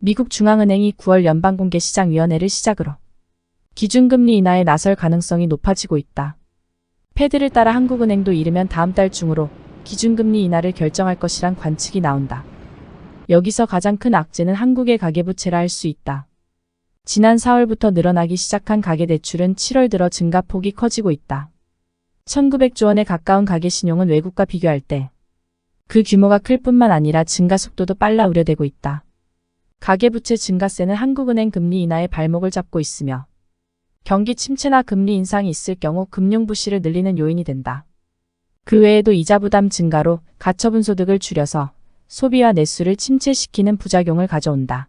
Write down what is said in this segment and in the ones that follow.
미국 중앙은행이 9월 연방공개시장위원회를 시작으로 기준금리 인하에 나설 가능성이 높아지고 있다. 패드를 따라 한국은행도 이르면 다음 달 중으로 기준금리 인하를 결정할 것이란 관측이 나온다. 여기서 가장 큰 악재는 한국의 가계부채라 할 수 있다. 지난 4월부터 늘어나기 시작한 가계대출은 7월 들어 증가폭이 커지고 있다. 1900조 원에 가까운 가계신용은 외국과 비교할 때 그 규모가 클 뿐만 아니라 증가 속도도 빨라 우려되고 있다. 가계부채 증가세는 한국은행 금리 인하의 발목을 잡고 있으며 경기 침체나 금리 인상이 있을 경우 금융부실을 늘리는 요인이 된다. 그 외에도 이자 부담 증가로 가처분 소득을 줄여서 소비와 내수를 침체시키는 부작용을 가져온다.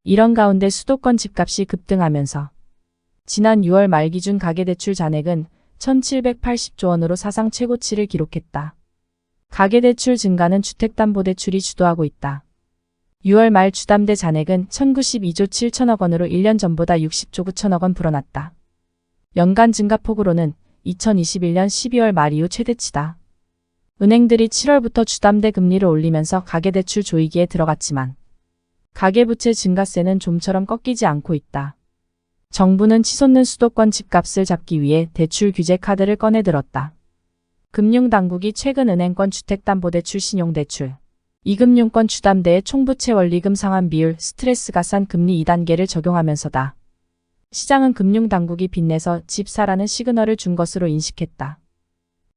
이런 가운데 수도권 집값이 급등하면서 지난 6월 말 기준 가계대출 잔액은 1780조 원으로 사상 최고치를 기록했다. 가계대출 증가는 주택담보대출이 주도하고 있다. 6월 말 주담대 잔액은 1092조 7천억 원으로 1년 전보다 60조 9천억 원 불어났다. 연간 증가폭으로는 2021년 12월 말 이후 최대치다. 은행들이 7월부터 주담대 금리를 올리면서 가계대출 조이기에 들어갔지만 가계부채 증가세는 좀처럼 꺾이지 않고 있다. 정부는 치솟는 수도권 집값을 잡기 위해 대출 규제 카드를 꺼내들었다. 금융당국이 최근 은행권 주택담보대출 신용대출, 이금융권 주담대의 총부채 원리금 상환 비율 스트레스 가산 금리 2단계를 적용하면서다. 시장은 금융당국이 빚내서 집 사라는 시그널을 준 것으로 인식했다.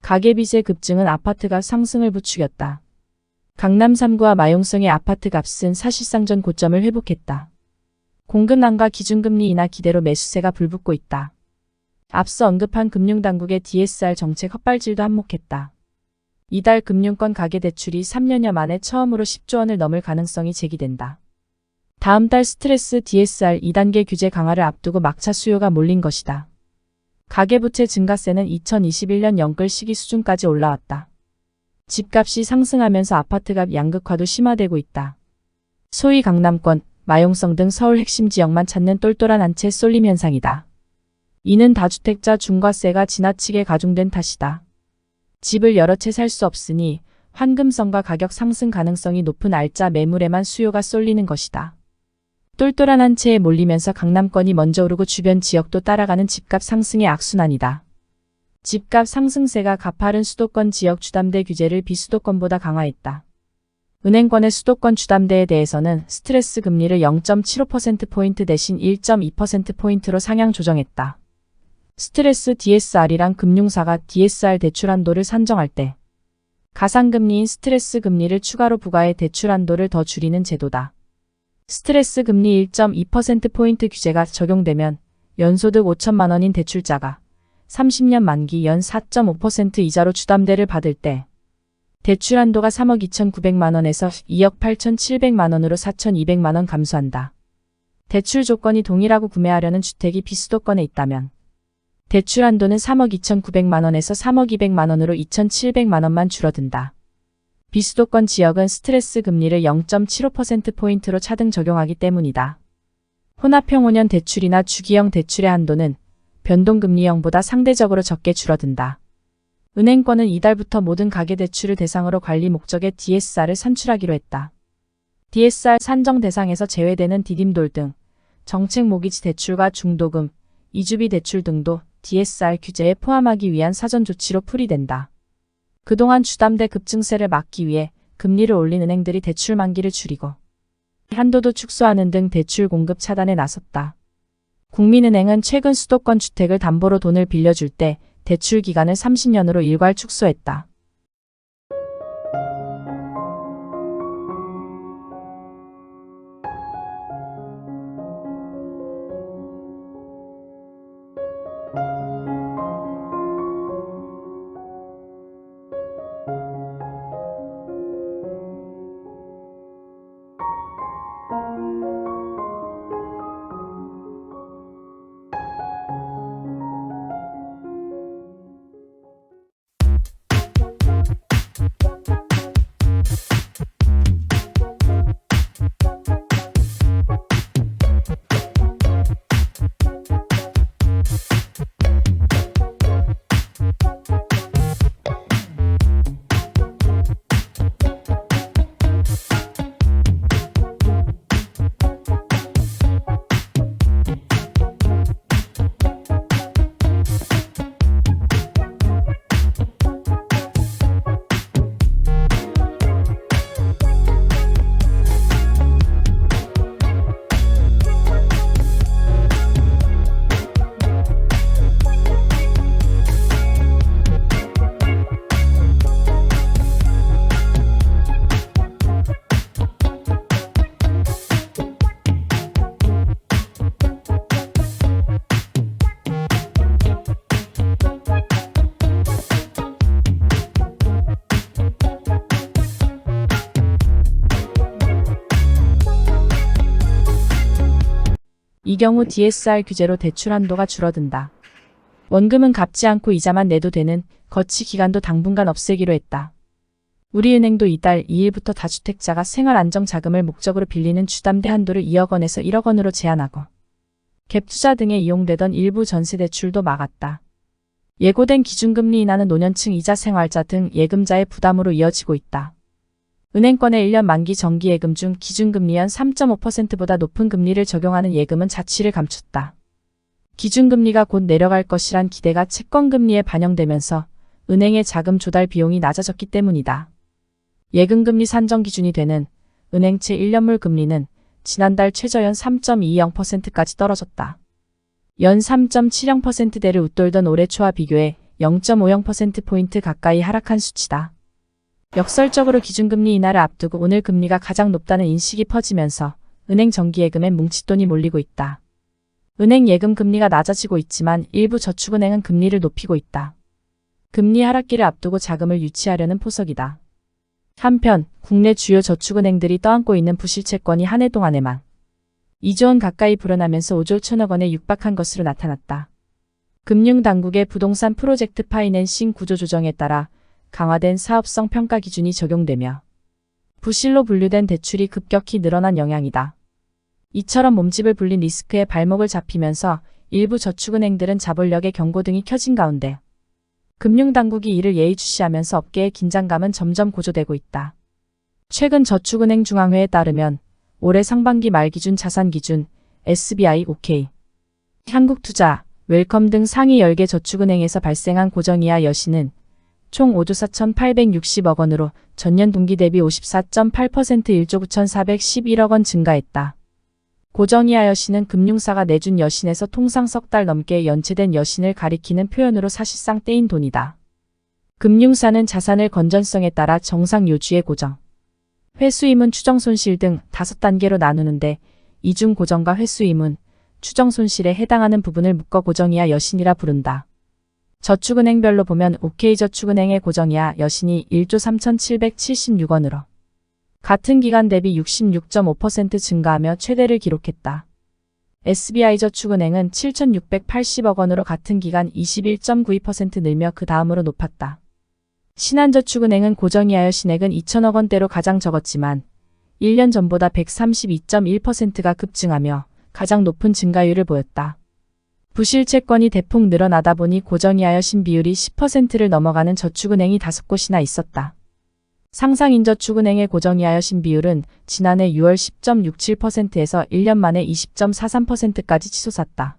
가계빚의 급증은 아파트값 상승을 부추겼다. 강남 3구와 마용성의 아파트값은 사실상 전 고점을 회복했다. 공급난과 기준금리 인하 기대로 매수세가 불붙고 있다. 앞서 언급한 금융당국의 DSR 정책 헛발질도 한몫했다. 이달 금융권 가계대출이 3년여 만에 처음으로 10조 원을 넘을 가능성이 제기된다. 다음 달 스트레스 DSR 2단계 규제 강화를 앞두고 막차 수요가 몰린 것이다. 가계부채 증가세는 2021년 영끌 시기 수준까지 올라왔다. 집값이 상승하면서 아파트값 양극화도 심화되고 있다. 소위 강남권, 마용성 등 서울 핵심 지역만 찾는 똘똘한 한 채 쏠림 현상이다. 이는 다주택자 중과세가 지나치게 가중된 탓이다. 집을 여러 채 살 수 없으니 환금성과 가격 상승 가능성이 높은 알짜 매물에만 수요가 쏠리는 것이다. 똘똘한 한 채에 몰리면서 강남권이 먼저 오르고 주변 지역도 따라가는 집값 상승의 악순환이다. 집값 상승세가 가파른 수도권 지역 주담대 규제를 비수도권보다 강화했다. 은행권의 수도권 주담대에 대해서는 스트레스 금리를 0.75%포인트 대신 1.2%포인트로 상향 조정했다. 스트레스 DSR이란 금융사가 DSR 대출 한도를 산정할 때 가상금리인 스트레스 금리를 추가로 부과해 대출 한도를 더 줄이는 제도다. 스트레스 금리 1.2%포인트 규제가 적용되면 연소득 5천만 원인 대출자가 30년 만기 연 4.5% 이자로 주담대를 받을 때 대출 한도가 3억 2,900만 원에서 2억 8,700만 원으로 4,200만 원 감소한다. 대출 조건이 동일하고 구매하려는 주택이 비수도권에 있다면 대출 한도는 3억 2,900만 원에서 3억 200만 원으로 2,700만 원만 줄어든다. 비수도권 지역은 스트레스 금리를 0.75%포인트로 차등 적용하기 때문이다. 혼합형 5년 대출이나 주기형 대출의 한도는 변동금리형보다 상대적으로 적게 줄어든다. 은행권은 이달부터 모든 가계대출을 대상으로 관리 목적의 DSR을 산출하기로 했다. DSR 산정 대상에서 제외되는 디딤돌 등 정책 모기지 대출과 중도금, 이주비 대출 등도 DSR 규제에 포함하기 위한 사전 조치로 풀이된다. 그동안 주담대 급증세를 막기 위해 금리를 올린 은행들이 대출 만기를 줄이고 한도도 축소하는 등 대출 공급 차단에 나섰다. 국민은행은 최근 수도권 주택을 담보로 돈을 빌려줄 때 대출 기간을 30년으로 일괄 축소했다. 이 경우 DSR 규제로 대출 한도가 줄어든다. 원금은 갚지 않고 이자만 내도 되는 거치 기간도 당분간 없애기로 했다. 우리은행도 이달 2일부터 다주택자가 생활안정자금을 목적으로 빌리는 주담대 한도를 2억 원에서 1억 원으로 제한하고 갭투자 등에 이용되던 일부 전세대출도 막았다. 예고된 기준금리 인하는 노년층 이자 생활자 등 예금자의 부담으로 이어지고 있다. 은행권의 1년 만기 정기예금 중 기준금리 연 3.5%보다 높은 금리를 적용하는 예금은 자취를 감췄다. 기준금리가 곧 내려갈 것이란 기대가 채권금리에 반영되면서 은행의 자금 조달 비용이 낮아졌기 때문이다. 예금금리 산정 기준이 되는 은행채 1년물 금리는 지난달 최저연 3.20%까지 떨어졌다. 연 3.70%대를 웃돌던 올해 초와 비교해 0.50%포인트 가까이 하락한 수치다. 역설적으로 기준금리 인하를 앞두고 오늘 금리가 가장 높다는 인식이 퍼지면서 은행 정기예금엔 뭉칫돈이 몰리고 있다. 은행 예금 금리가 낮아지고 있지만 일부 저축은행은 금리를 높이고 있다. 금리 하락기를 앞두고 자금을 유치하려는 포석이다. 한편 국내 주요 저축은행들이 떠안고 있는 부실채권이 한 해 동안에만 2조 원 가까이 불어나면서 5조 1천억 원에 육박한 것으로 나타났다. 금융당국의 부동산 프로젝트 파이낸싱 구조 조정에 따라 강화된 사업성 평가 기준이 적용되며 부실로 분류된 대출이 급격히 늘어난 영향이다. 이처럼 몸집을 불린 리스크에 발목을 잡히면서 일부 저축은행들은 자본력의 경고등이 켜진 가운데 금융당국이 이를 예의주시하면서 업계의 긴장감은 점점 고조되고 있다. 최근 저축은행 중앙회에 따르면 올해 상반기 말 기준 자산 기준 SBI, OK, 한국투자, 웰컴 등 상위 10개 저축은행에서 발생한 고정이하 여신은 총 5조 4,860억 원으로 전년 동기 대비 54.8% 1조 9,411억 원 증가했다. 고정이하 여신은 금융사가 내준 여신에서 통상 석 달 넘게 연체된 여신을 가리키는 표현으로 사실상 떼인 돈이다. 금융사는 자산을 건전성에 따라 정상 요주의 고정, 회수이문, 추정손실 등 5단계로 나누는데 이 중 고정과 회수이문, 추정손실에 해당하는 부분을 묶어 고정이하 여신이라 부른다. 저축은행별로 보면 OK저축은행의 고정이하 여신이 1조 3,776원으로 같은 기간 대비 66.5% 증가하며 최대를 기록했다. SBI저축은행은 7,680억 원으로 같은 기간 21.92% 늘며 그 다음으로 높았다. 신한저축은행은 고정이하여 신액은 2천억 원대로 가장 적었지만 1년 전보다 132.1%가 급증하며 가장 높은 증가율을 보였다. 부실채권이 대폭 늘어나다 보니 고정이하여 신 비율이 10%를 넘어가는 저축은행이 5곳이나 있었다. 상상인저축은행의 고정이하여 신 비율은 지난해 6월 10.67%에서 1년 만에 20.43%까지 치솟았다.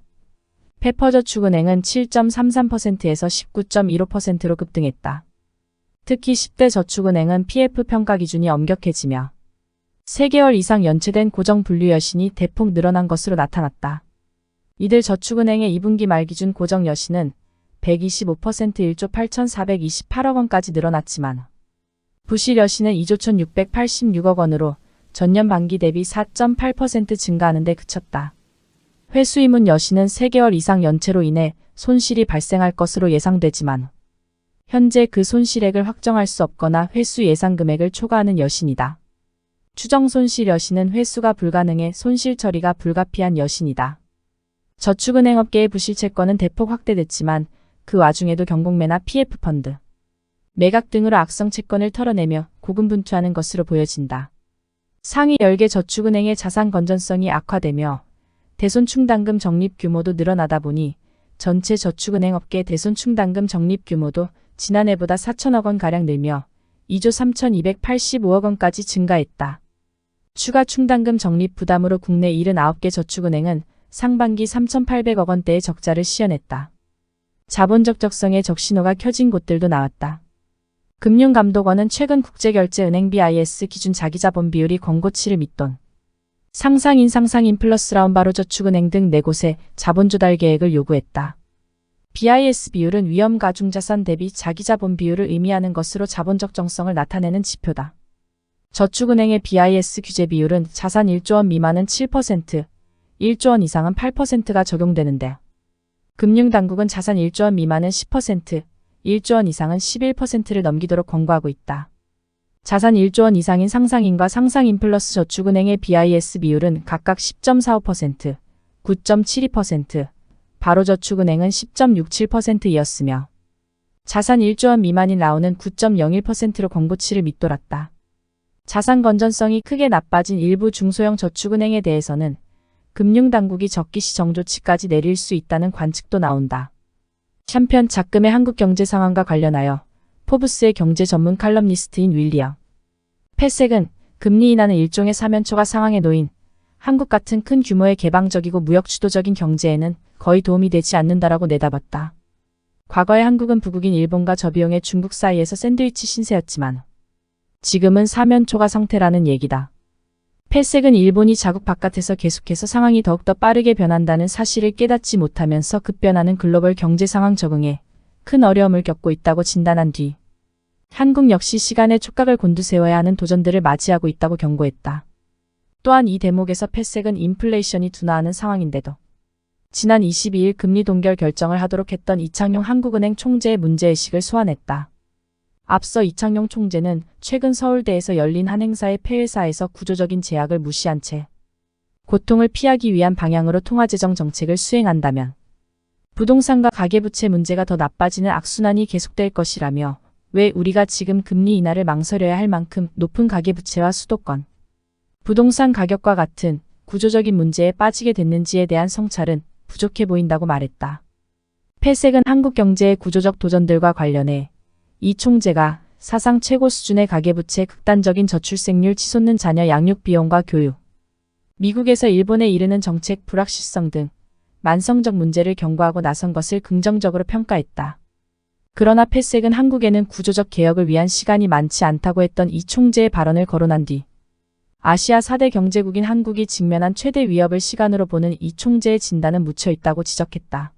페퍼저축은행은 7.33%에서 19.15%로 급등했다. 특히 10대 저축은행은 PF 평가 기준이 엄격해지며 3개월 이상 연체된 고정 분류 여신이 대폭 늘어난 것으로 나타났다. 이들 저축은행의 2분기 말 기준 고정 여신은 125% 1조 8,428억 원까지 늘어났지만 부실 여신은 2조 1,686억 원으로 전년 반기 대비 4.8% 증가하는 데 그쳤다. 회수이문 여신은 3개월 이상 연체로 인해 손실이 발생할 것으로 예상되지만 현재 그 손실액을 확정할 수 없거나 회수 예상 금액을 초과하는 여신이다. 추정손실 여신은 회수가 불가능해 손실 처리가 불가피한 여신이다. 저축은행 업계의 부실채권은 대폭 확대됐지만 그 와중에도 경공매나 PF펀드, 매각 등으로 악성 채권을 털어내며 고군분투하는 것으로 보여진다. 상위 10개 저축은행의 자산 건전성이 악화되며 대손충당금 적립 규모도 늘어나다 보니 전체 저축은행 업계 대손충당금 적립 규모도 지난해보다 4천억 원가량 늘며 2조 3,285억 원까지 증가했다. 추가 충당금 적립 부담으로 국내 79개 저축은행은 상반기 3,800억 원대의 적자를 시현했다. 자본적 적성의 적신호가 켜진 곳들도 나왔다. 금융감독원은 최근 국제결제은행 BIS 기준 자기자본 비율이 권고치를 밑돈, 상상인 플러스 라운바로저축은행 등 4곳에 자본조달 계획을 요구했다. BIS 비율은 위험가중자산 대비 자기자본 비율을 의미하는 것으로 자본적 정성을 나타내는 지표다. 저축은행의 BIS 규제 비율은 자산 1조 원 미만은 7%, 1조 원 이상은 8%가 적용되는데 금융당국은 자산 1조 원 미만은 10%, 1조 원 이상은 11%를 넘기도록 권고하고 있다. 자산 1조 원 이상인 상상인과 상상인 플러스 저축은행의 BIS 비율은 각각 10.45%, 9.72%, 바로저축은행은 10.67%이었으며 자산 1조 원 미만인 라오는 9.01%로 권고치를 밑돌았다. 자산 건전성이 크게 나빠진 일부 중소형 저축은행에 대해서는 금융당국이 적기시 정조치까지 내릴 수 있다는 관측도 나온다. 한편 작금의 한국 경제 상황과 관련하여 포브스의 경제 전문 칼럼니스트인 윌리엄 패색은 금리 인하는 일종의 사면초가 상황에 놓인 한국 같은 큰 규모의 개방적이고 무역 주도적인 경제에는 거의 도움이 되지 않는다라고 내다봤다. 과거에 한국은 부국인 일본과 저비용의 중국 사이에서 샌드위치 신세였지만 지금은 사면초가 상태라는 얘기다. 패색은 일본이 자국 바깥에서 계속해서 상황이 더욱더 빠르게 변한다는 사실을 깨닫지 못하면서 급변하는 글로벌 경제 상황 적응에 큰 어려움을 겪고 있다고 진단한 뒤 한국 역시 시간의 촉각을 곤두세워야 하는 도전들을 맞이하고 있다고 경고했다. 또한 이 대목에서 패색은 인플레이션이 둔화하는 상황인데도 지난 22일 금리 동결 결정을 하도록 했던 이창용 한국은행 총재의 문제의식을 소환했다. 앞서 이창용 총재는 최근 서울대에서 열린 한 행사의 폐회사에서 구조적인 제약을 무시한 채 고통을 피하기 위한 방향으로 통화재정 정책을 수행한다면 부동산과 가계부채 문제가 더 나빠지는 악순환이 계속될 것이라며 왜 우리가 지금 금리 인하를 망설여야 할 만큼 높은 가계부채와 수도권, 부동산 가격과 같은 구조적인 문제에 빠지게 됐는지에 대한 성찰은 부족해 보인다고 말했다. 패색은 한국 경제의 구조적 도전들과 관련해 이 총재가 사상 최고 수준의 가계부채, 극단적인 저출생률, 치솟는 자녀 양육 비용과 교육, 미국에서 일본에 이르는 정책 불확실성 등 만성적 문제를 경고하고 나선 것을 긍정적으로 평가했다. 그러나 패색은 한국에는 구조적 개혁을 위한 시간이 많지 않다고 했던 이 총재의 발언을 거론한 뒤 아시아 4대 경제국인 한국이 직면한 최대 위협을 시간으로 보는 이 총재의 진단은 묻혀 있다고 지적했다.